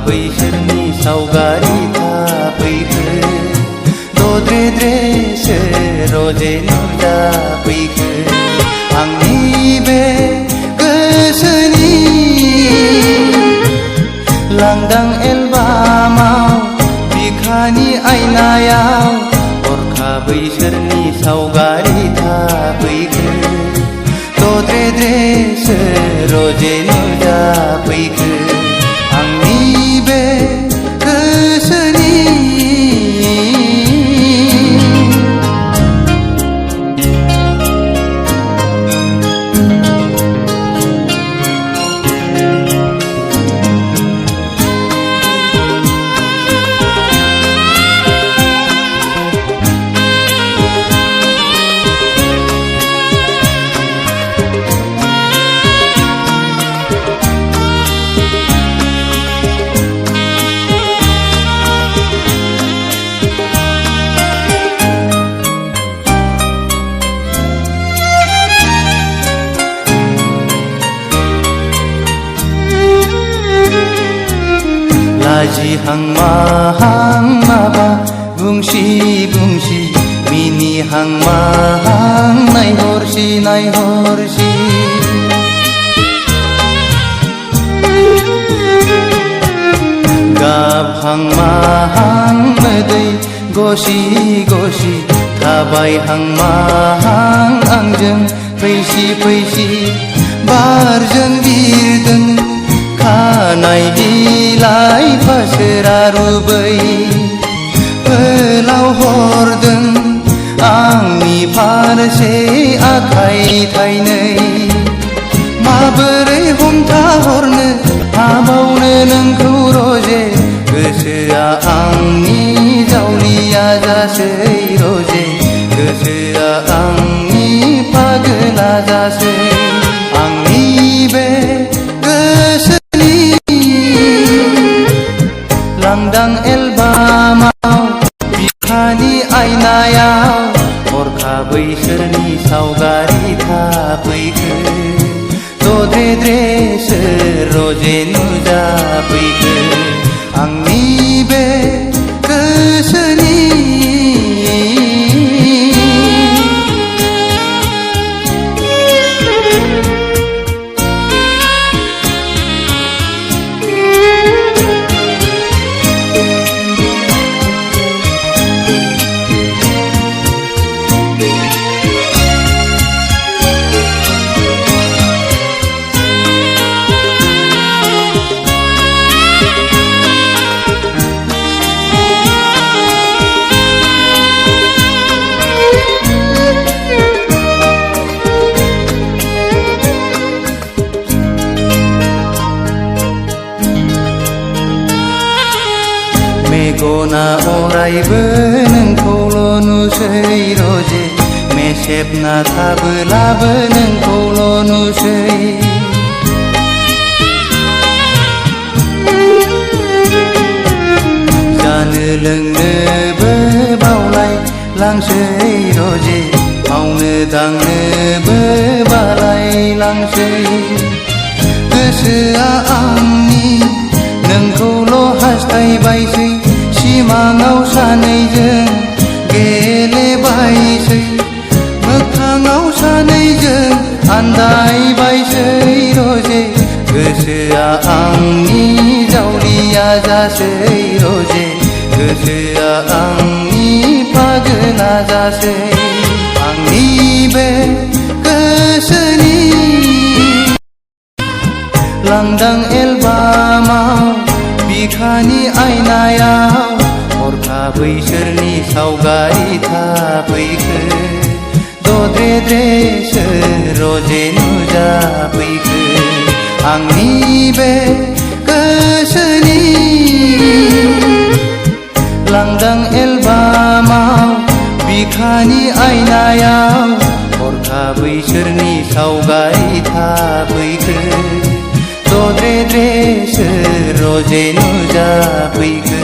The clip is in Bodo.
बैसोरनि सावगारि थाफैखो दद्रेद्रेसो रजे नुजाफैखो आंनि बे गोसोनि लांदां एलबामाव बिखानि आयनायाव हरखाबै सोरनि सावगारि थाफैखो दद्रेद्रेसो रजे नुजाफैखो आंनि बे गोसोनि लाजिहां माहां माबा बुंसि बुंसि मिनिहां माहां नायहरसि नायहरसि गाबहां माहां मोदै गसि गसि थाबायहां माहां आंजों फैसि फैसि बारजों बिरदों खानाय बिलाइ फासोरा रुबै फोलाव हरदों आंनि फारसे आखाइ थाइनै माबोरै हमथाहरनो हाबावनो नोंखौ रजे गोसोआ आंनि जावलिया जासै रजे गोसोआ आंनि पागला जासै आंनि बे लांदां एलबामाव बिखानि आयनायाव हरखाबै सोरनि सावगारि थाफैखो दद्रेद्रेसो रजे नुजाफैखो आंनि बे गोसोनि मेगना अरायबो नोंखौल' नुसै रजे मेसेबना थाबोलाबो नोंखौल' नुसै जानो लोंनोबो बावलाय लांसै रजे मावनो दांनोबो बालाय लांसै गोसोआ आंनि नोंखौल' हास्थायबायसै सिमाङाव सानैजों गेलेबायसै मोखाङाव सानैजों आन्दायबायसै रजे गोसोआ आंनि जावलिया जासै रजे गोसोआ आंनि पागला जासै आंनि बे गोसोनि लांदां एलबामाव बिखानि आयनायाव हरखाबै सोरनि सावगारि थाफैखो दद्रेद्रेसो रजे नुजाफैखो आंनि बे गोसोनि लांदां एलबामाव बिखानि आयनायाव हरखाबै सोरनि सावगारि थाफैखो दद्रेद्रेसो रजे नुजाफैखो